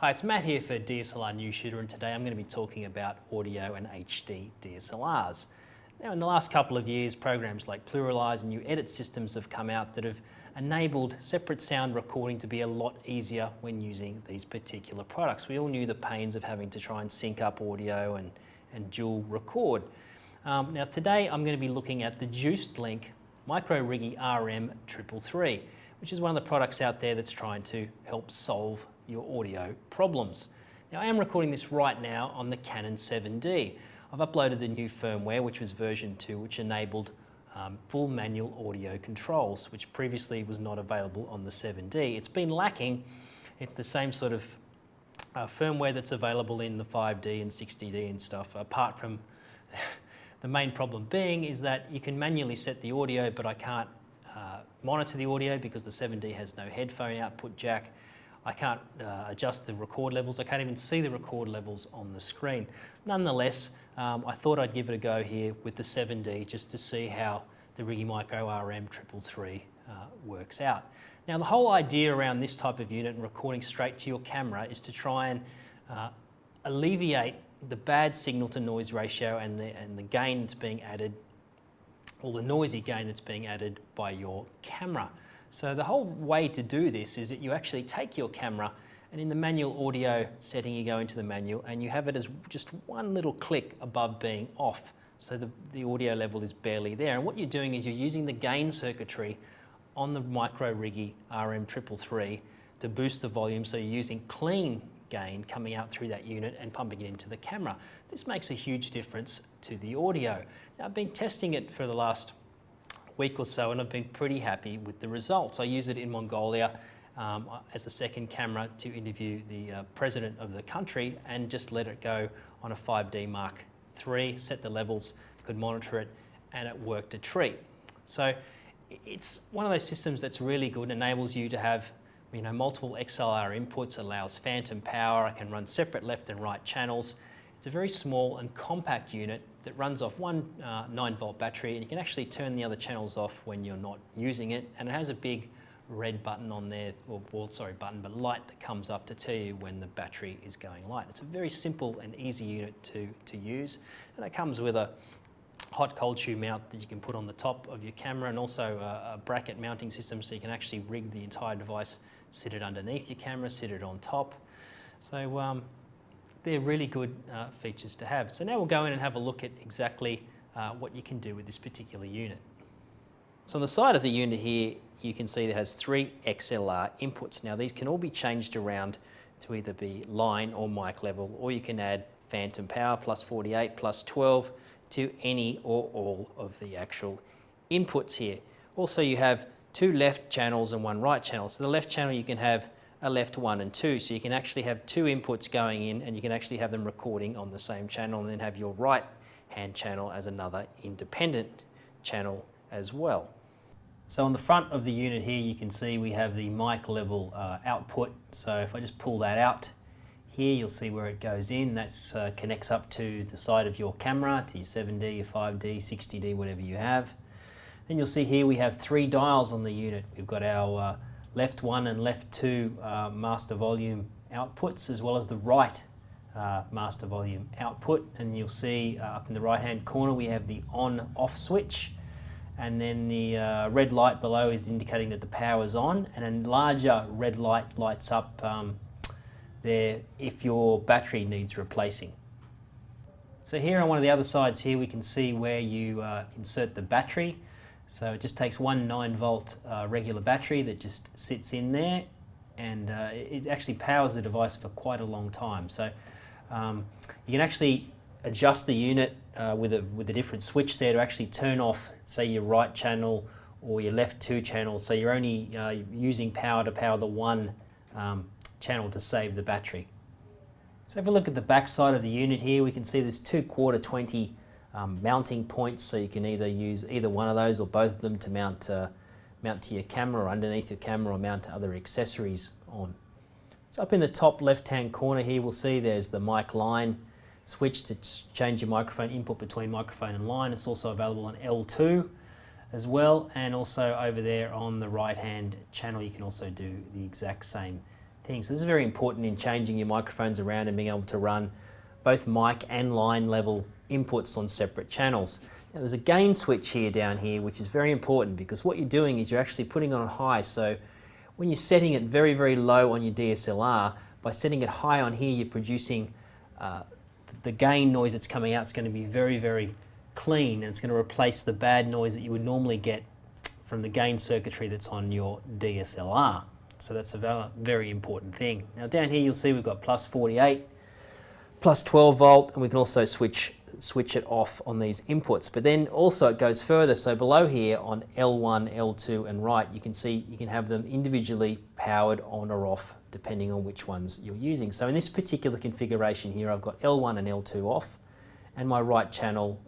Hi, it's Matt here for DSLR News Shooter, and today I'm going to be talking about audio and HDDSLRs. Now, in the last couple of years, programs like Pluralize and new edit systems have come out that have enabled separate sound recording to be a lot easier when using these particular products. We all knew the pains of having to try and sync up audio and dual record. Now, today I'm going to be looking at the JuicedLink Micro Riggy RM333, which is one of the products out there that's trying to help solve your audio problems. Now, I am recording this right now on the Canon 7D. I've uploaded the new firmware, which was version 2, which enabled full manual audio controls, which previously was not available on the 7D. It's been lacking. It's the same sort of firmware that's available in the 5D and 60D and stuff, apart from the main problem being is that you can manually set the audio, but I can't monitor the audio because the 7D has no headphone output jack. I can't adjust the record levels. I can't even see the record levels on the screen. Nonetheless, I thought I'd give it a go here with the 7D just to see how the Riggy Micro RM333 works out. Now, the whole idea around this type of unit and recording straight to your camera is to try and alleviate the bad signal to noise ratio and the gain that's being added, or the noisy gain that's being added by your camera. So the whole way to do this is that you actually take your camera and in the manual audio setting you go into the manual and you have it as just one little click above being off. So the audio level is barely there. And what you're doing is you're using the gain circuitry on the Micro Riggy RM333 to boost the volume, so you're using clean gain coming out through that unit and pumping it into the camera. This makes a huge difference to the audio. Now, I've been testing it for the last week or so and I've been pretty happy with the results. I use it in Mongolia as a second camera to interview the president of the country and just let it go on a 5D Mark III, set the levels, could monitor it, and it worked a treat. So it's one of those systems that's really good, enables you to have multiple XLR inputs, allows phantom power. I can run separate left and right channels. It's a very small and compact unit that runs off one 9-volt battery, and you can actually turn the other channels off when you're not using it. And it has a big red button on there, but light that comes up to tell you when the battery is going light. It's a very simple and easy unit to use, and it comes with a hot cold shoe mount that you can put on the top of your camera, and also a bracket mounting system so you can actually rig the entire device, sit it underneath your camera, sit it on top. So they're really good features to have. So now we'll go in and have a look at exactly what you can do with this particular unit. So on the side of the unit here, you can see it has 3 XLR inputs. Now these can all be changed around to either be line or mic level, or you can add phantom power plus 48 plus 12 to any or all of the actual inputs here. Also, you have 2 left channels and 1 right channel. So the left channel you can have a left 1 and 2, so you can actually have 2 inputs going in and you can actually have them recording on the same channel, and then have your right hand channel as another independent channel as well. So on the front of the unit here you can see we have the mic level output. So if I just pull that out here, you'll see where it goes in. That connects up to the side of your camera, to your 7D, your 5D, 60D, whatever you have. Then you'll see here we have 3 dials on the unit. We've got our left 1 and left 2 master volume outputs, as well as the right master volume output. And you'll see up in the right hand corner we have the on-off switch, and then the red light below is indicating that the power is on, and a larger red light lights up there if your battery needs replacing. So here on one of the other sides here we can see where you insert the battery. So it just takes one 9-volt regular battery that just sits in there, and it actually powers the device for quite a long time. So you can actually adjust the unit with a different switch there to actually turn off, say, your right channel or your left 2 channels. So you're only using power to power the 1 channel to save the battery. So if we look at the back side of the unit here, we can see there's 2 /20 mounting points, so you can either use either one of those or both of them to mount to your camera or underneath your camera, or mount other accessories on. So up in the top left hand corner here we'll see there's the mic line switch to change your microphone input between microphone and line. It's also available on L2 as well, and also over there on the right hand channel you can also do the exact same things. This is very important in changing your microphones around and being able to run both mic and line level inputs on separate channels. Now, there's a gain switch here down here, which is very important because what you're doing is you're actually putting on high. So when you're setting it very, very low on your DSLR, by setting it high on here, you're producing the gain noise that's coming out is going to be very, very clean, and it's going to replace the bad noise that you would normally get from the gain circuitry that's on your DSLR. So that's a very important thing. Now down here you'll see we've got plus 48, plus 12 volt, and we can also switch it off on these inputs. But then also it goes further. So below here on L1, L2 and right, you can see you can have them individually powered on or off depending on which ones you're using. So in this particular configuration here, I've got L1 and L2 off, and my right channel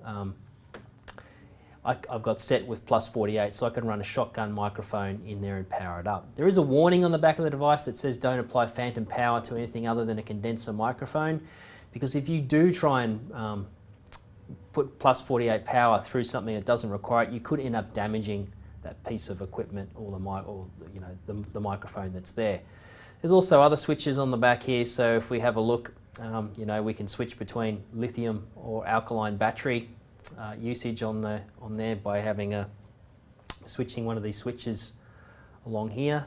I've got set with plus 48, so I can run a shotgun microphone in there and power it up. There is a warning on the back of the device that says don't apply phantom power to anything other than a condenser microphone, because if you do try and put plus 48 power through something that doesn't require it, you could end up damaging that piece of equipment or the microphone that's there. There's also other switches on the back here, so if we have a look, we can switch between lithium or alkaline battery usage on there by having switching one of these switches along here.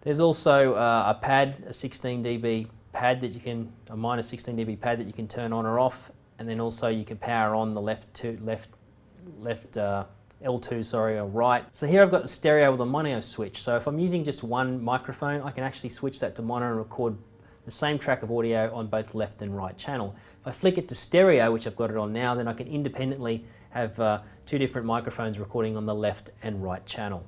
There's also a pad, a 16 dB pad that you can, a minus 16 dB pad that you can turn on or off, and then also you can power on the L2 or right. So here I've got the stereo with a mono switch. So if I'm using just one microphone, I can actually switch that to mono and record the same track of audio on both left and right channel. If I flick it to stereo, which I've got it on now, then I can independently have two different microphones recording on the left and right channel.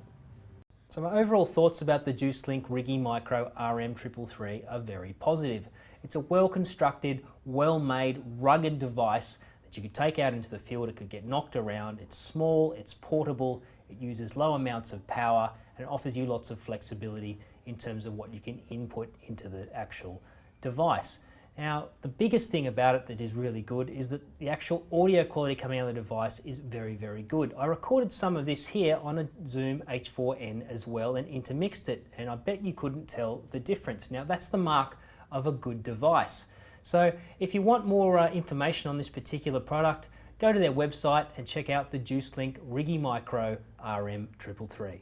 So my overall thoughts about the JuicedLink Riggy Micro RM333 are very positive. It's a well-constructed, well-made, rugged device that you could take out into the field. It could get knocked around. It's small, it's portable, it uses low amounts of power, and it offers you lots of flexibility in terms of what you can input into the actual device. Now, the biggest thing about it that is really good is that the actual audio quality coming out of the device is very, very good. I recorded some of this here on a Zoom H4n as well and intermixed it, and I bet you couldn't tell the difference. Now, that's the mark of a good device. So if you want more information on this particular product, go to their website and check out the JuicedLink Riggy Micro RM333.